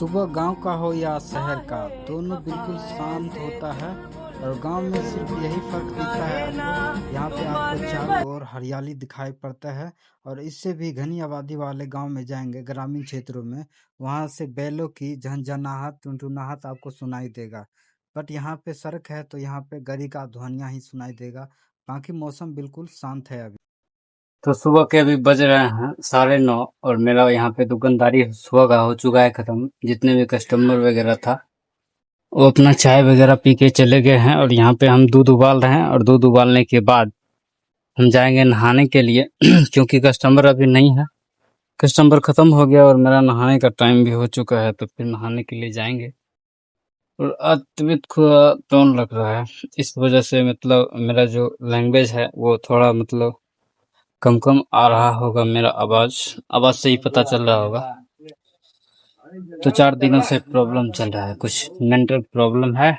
सुबह गांव का हो या शहर का, दोनों बिल्कुल शांत होता है। और गांव में सिर्फ यही फर्क दिखता है आपको, यहाँ पे आपको चारों ओर हरियाली दिखाई पड़ता है। और इससे भी घनी आबादी वाले गांव में जाएंगे, ग्रामीण क्षेत्रों में, वहां से बैलों की झनझनाहट, टुनटुनाहट आपको सुनाई देगा। बट यहाँ पे सड़क है तो यहाँ पे गाड़ी का ध्वनिया ही सुनाई देगा। बाकी मौसम बिल्कुल शांत है अभी। तो सुबह के अभी बज रहे हैं 9:30 और मेरा यहाँ पे दुकानदारी सुबह का हो चुका है खत्म। जितने भी कस्टमर वगैरह था वो अपना चाय वगैरह पी के चले गए हैं और यहाँ पे हम दूध उबाल रहे हैं और दूध उबालने के बाद हम जाएंगे नहाने के लिए क्योंकि कस्टमर अभी नहीं है। कस्टमर खत्म हो गया और मेरा नहाने का टाइम भी हो चुका है, तो फिर नहाने के लिए जाएंगे। और आज तबीयत को डाउन लग रहा है, इस वजह से मतलब मेरा जो लैंग्वेज है वो थोड़ा मतलब कम कम आ रहा होगा। मेरा आवाज आवाज से ही पता चल रहा होगा। तो 4 दिनों से प्रॉब्लम चल रहा है, कुछ मेंटल प्रॉब्लम है,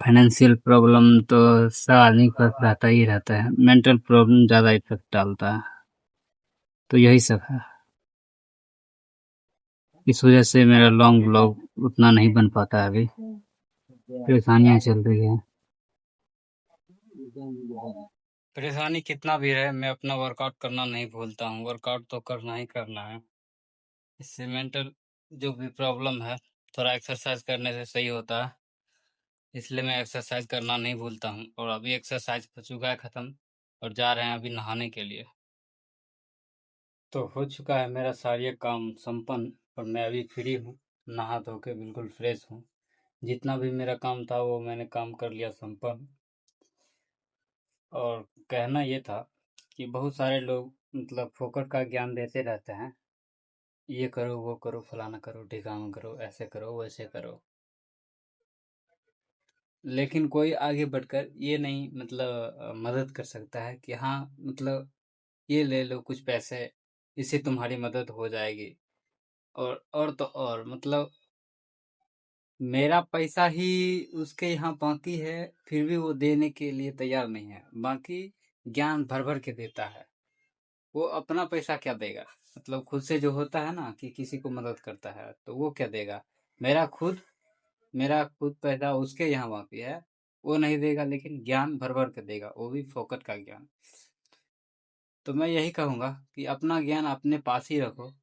फाइनेंशियल प्रॉब्लम तो सब आदमी के पास रहता ही रहता है। मेंटल प्रॉब्लम ज्यादा इफेक्ट डालता है, तो यही सब है। इस वजह से मेरा लॉन्ग ब्लॉग उतना नहीं बन पाता है अभी, परेशानियां चल रही है। परेशानी कितना भी रहे, मैं अपना वर्कआउट करना नहीं भूलता हूँ। वर्कआउट तो करना ही करना है। इससे मेंटल जो भी प्रॉब्लम है, थोड़ा एक्सरसाइज करने से सही होता है। इसलिए मैं एक्सरसाइज करना नहीं भूलता हूँ। और अभी एक्सरसाइज हो चुका है खत्म और जा रहे हैं अभी नहाने के लिए। तो हो चुका है मेरा सारे काम संपन्न और मैं अभी फ्री हूँ। नहा धो के बिल्कुल फ्रेश हूँ। जितना भी मेरा काम था वो मैंने काम कर लिया संपन्न। और कहना ये था कि बहुत सारे लोग मतलब फोकट का ज्ञान देते रहते हैं, ये करो वो करो फलाना करो ढिकाना करो ऐसे करो वैसे करो। लेकिन कोई आगे बढ़कर ये नहीं मतलब मदद कर सकता है कि हाँ मतलब ये ले लो कुछ पैसे, इससे तुम्हारी मदद हो जाएगी। और तो और मतलब मेरा पैसा ही उसके यहाँ बाकी है, फिर भी वो देने के लिए तैयार नहीं है। बाकी ज्ञान भर भर के देता है। वो अपना पैसा क्या देगा, मतलब खुद से जो होता है ना कि किसी को मदद करता है तो वो क्या देगा। मेरा खुद मेरा खुद पैसा उसके यहाँ बाकी है, वो नहीं देगा, लेकिन ज्ञान भर भर के देगा, वो भी फोकट का ज्ञान। तो मैं यही कहूंगा कि अपना ज्ञान अपने पास ही रखो।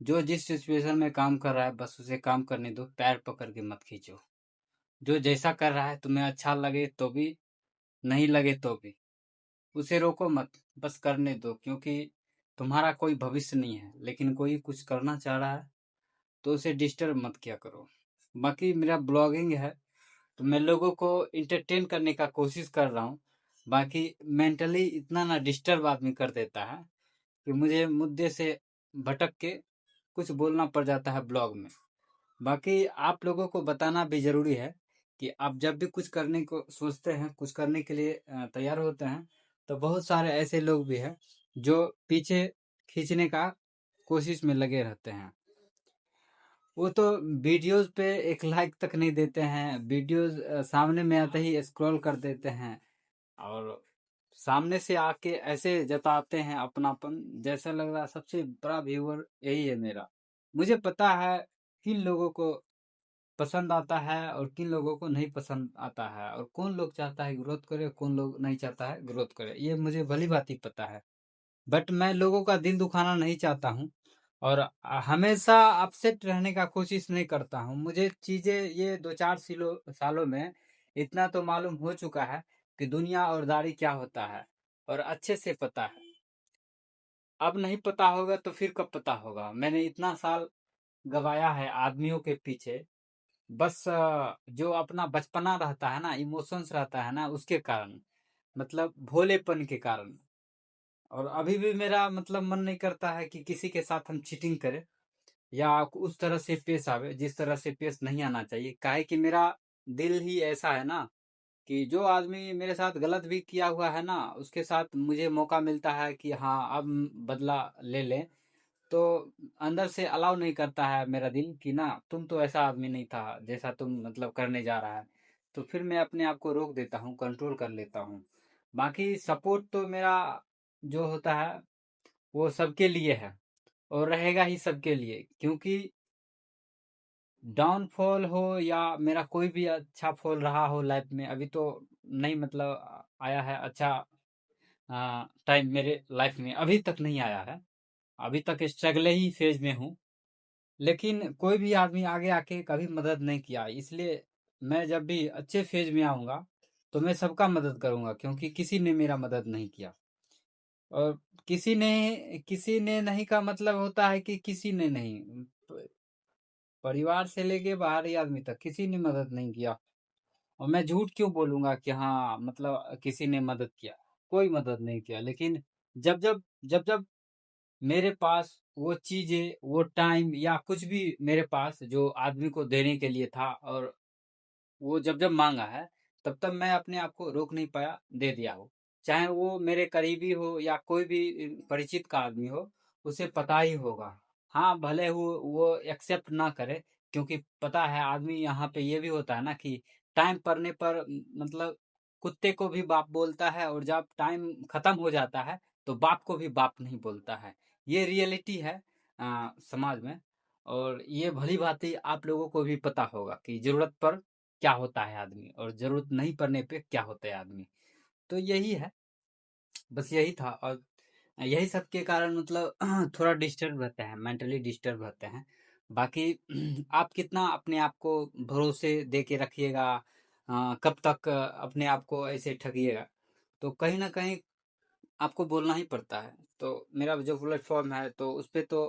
जो जिस सिचुएशन में काम कर रहा है बस उसे काम करने दो, पैर पकड़ के मत खींचो। जो जैसा कर रहा है तुम्हें अच्छा लगे तो भी, नहीं लगे तो भी उसे रोको मत, बस करने दो। क्योंकि तुम्हारा कोई भविष्य नहीं है, लेकिन कोई कुछ करना चाह रहा है तो उसे डिस्टर्ब मत किया करो। बाकी मेरा ब्लॉगिंग है तो मैं लोगों को इंटरटेन करने का कोशिश कर रहा हूँ। बाकी मेंटली इतना ना डिस्टर्ब आदमी कर देता है कि मुझे मुद्दे से भटक के कुछ बोलना पड़ जाता है ब्लॉग में। बाकी आप लोगों को बताना भी जरूरी है कि आप जब भी कुछ करने को सोचते हैं, कुछ करने के लिए तैयार होते हैं, तो बहुत सारे ऐसे लोग भी हैं जो पीछे खींचने का कोशिश में लगे रहते हैं। वो तो वीडियोस पे एक लाइक तक नहीं देते हैं, वीडियोस सामने में आते ही स्क्रॉल कर देते हैं। और सामने से आके ऐसे जताते हैं अपनापन, जैसा लग रहा है सबसे बड़ा व्यूअर यही है मेरा। मुझे पता है किन लोगों को पसंद आता है और किन लोगों को नहीं पसंद आता है, और कौन लोग चाहता है ग्रोथ करे, कौन लोग नहीं चाहता है ग्रोथ करे, ये मुझे भली बात ही पता है। बट मैं लोगों का दिल दुखाना नहीं चाहता हूँ और हमेशा अपसेट रहने का कोशिश नहीं करता हूँ। मुझे चीजें ये 2-4 सालों में इतना तो मालूम हो चुका है कि दुनिया और दारी क्या होता है, और अच्छे से पता है। अब नहीं पता होगा तो फिर कब पता होगा। मैंने इतना साल गवाया है आदमियों के पीछे, बस जो अपना बचपना रहता है ना, इमोशंस रहता है ना, उसके कारण, मतलब भोलेपन के कारण। और अभी भी मेरा मतलब मन नहीं करता है कि किसी के साथ हम चीटिंग करें या उस तरह से पेश आवे जिस तरह से पेश नहीं आना चाहिए। काहे कि मेरा दिल ही ऐसा है ना कि जो आदमी मेरे साथ गलत भी किया हुआ है ना, उसके साथ मुझे मौका मिलता है कि हाँ अब बदला ले लें, तो अंदर से अलाउ नहीं करता है मेरा दिल कि ना तुम तो ऐसा आदमी नहीं था जैसा तुम मतलब करने जा रहा है। तो फिर मैं अपने आप को रोक देता हूँ, कंट्रोल कर लेता हूँ। बाकी सपोर्ट तो मेरा जो होता है वो सबके लिए है। और रहेगा ही सबके लिए, क्योंकि डाउनफॉल हो या मेरा कोई भी अच्छा फॉल रहा हो लाइफ में, अभी तो नहीं मतलब आया है अच्छा टाइम मेरे लाइफ में, अभी तक नहीं आया है। अभी तक स्ट्रगल ही फेज में हूँ। लेकिन कोई भी आदमी आगे आके कभी मदद नहीं किया, इसलिए मैं जब भी अच्छे फेज में आऊँगा तो मैं सबका मदद करूँगा, क्योंकि किसी ने मेरा मदद नहीं किया। और किसी ने नहीं का मतलब होता है कि किसी ने नहीं, परिवार से लेके बाहरी आदमी तक किसी ने मदद नहीं किया। और मैं झूठ क्यों बोलूँगा कि हाँ, मतलब किसी ने मदद किया, कोई मदद नहीं किया। लेकिन जब जब मेरे पास वो चीज़ें, वो टाइम या कुछ भी मेरे पास जो आदमी को देने के लिए था, और वो जब-जब माँगा है, तब-तब मैं अपने आप को रोक नहीं पाया, दे दिया हो। चाहे वो मेरे करीबी हो या कोई भी परिचित का आदमी हो, उसे पता ही होगा। हाँ, भले वो एक्सेप्ट ना करे, क्योंकि पता है आदमी यहाँ पे ये भी होता है ना कि टाइम पड़ने पर मतलब कुत्ते को भी बाप बोलता है, और जब टाइम खत्म हो जाता है, तो बाप को भी बाप नहीं बोलता है। ये रियलिटी है समाज में। और ये भली-भाँति आप लोगों को भी पता होगा कि ज़रूरत पर क्या होता है आदमी, और जरूरत नहीं पड़ने पे क्या होता है आदमी। तो यही है, बस यही था। और यही सब के कारण मतलब थोड़ा डिस्टर्ब रहते हैं, मेंटली डिस्टर्ब रहते हैं। बाकी आप कितना अपने आप को भरोसे दे के रखिएगा, कब तक अपने आप को ऐसे ठगिएगा, तो कहीं ना कहीं आपको बोलना ही पड़ता है। तो मेरा जो प्लेटफॉर्म है तो उस पे तो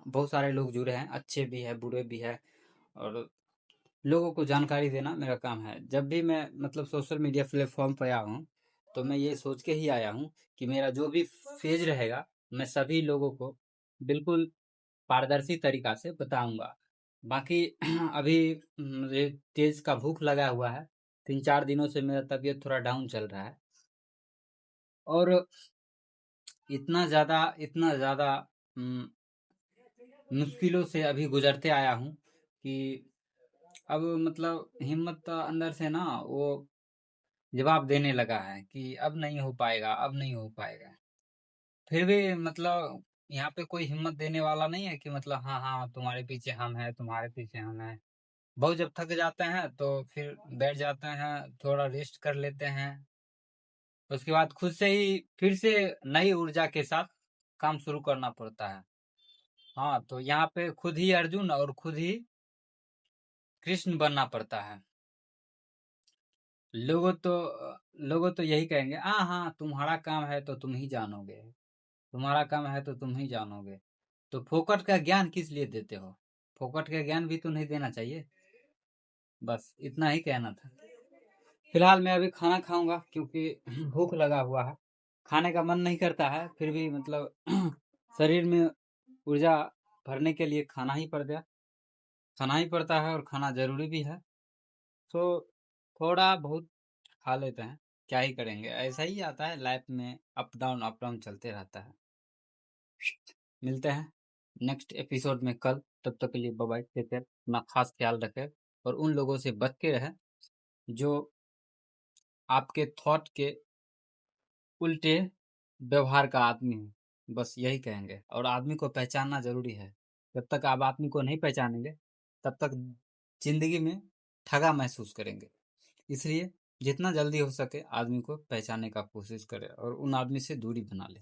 बहुत सारे लोग जुड़े हैं, अच्छे भी है बुरे भी है। और लोगों को जानकारी देना मेरा काम है। जब भी मैं मतलब सोशल मीडिया प्लेटफॉर्म पर आया हूँ, तो मैं ये सोच के ही आया हूँ कि मेरा जो भी फेज रहेगा, मैं सभी लोगों को बिल्कुल पारदर्शी तरीका से बताऊंगा। बाकी अभी मुझे तेज का भूख लगा हुआ है, 3-4 दिनों से मेरा तबीयत थोड़ा डाउन चल रहा है। और इतना ज़्यादा मुश्किलों से अभी गुजरते आया हूँ कि अब मतलब हिम्मत अंदर से ना वो जवाब देने लगा है कि अब नहीं हो पाएगा, अब नहीं हो पाएगा। फिर भी मतलब यहाँ पे कोई हिम्मत देने वाला नहीं है कि मतलब हाँ हाँ तुम्हारे पीछे हम हैं, तुम्हारे पीछे हम हैं। बहुत जब थक जाते हैं तो फिर बैठ जाते हैं, थोड़ा रेस्ट कर लेते हैं। उसके बाद खुद से ही फिर से नई ऊर्जा के साथ काम शुरू करना पड़ता है। हाँ, तो यहाँ पे खुद ही अर्जुन और खुद ही कृष्ण बनना पड़ता है। लोगों तो लोगों तो यही कहेंगे, हाँ हाँ तुम्हारा काम है तो तुम ही जानोगे, तुम्हारा काम है तो तुम ही जानोगे। तो फोकट का ज्ञान किस लिए देते हो? फोकट का ज्ञान भी तो नहीं देना चाहिए। बस इतना ही कहना था। फिलहाल मैं अभी खाना खाऊंगा, क्योंकि भूख लगा हुआ है। खाने का मन नहीं करता है, फिर भी मतलब शरीर में ऊर्जा भरने के लिए खाना ही पड़ता है, और खाना जरूरी भी है। तो थोड़ा बहुत खा लेते हैं, क्या ही करेंगे, ऐसा ही आता है लाइफ में, अप डाउन चलते रहता है। मिलते हैं नेक्स्ट एपिसोड में कल। तब तक के लिए बाय बाय, टेक केयर, अपना खास ख्याल रखें, और उन लोगों से बच के रहें जो आपके थॉट के उल्टे व्यवहार का आदमी है। बस यही कहेंगे, और आदमी को पहचानना जरूरी है। जब तक आप आदमी को नहीं पहचानेंगे, तब तक जिंदगी में ठगा महसूस करेंगे। इसलिए जितना जल्दी हो सके आदमी को पहचानने का कोशिश करें, और उन आदमी से दूरी बना लें।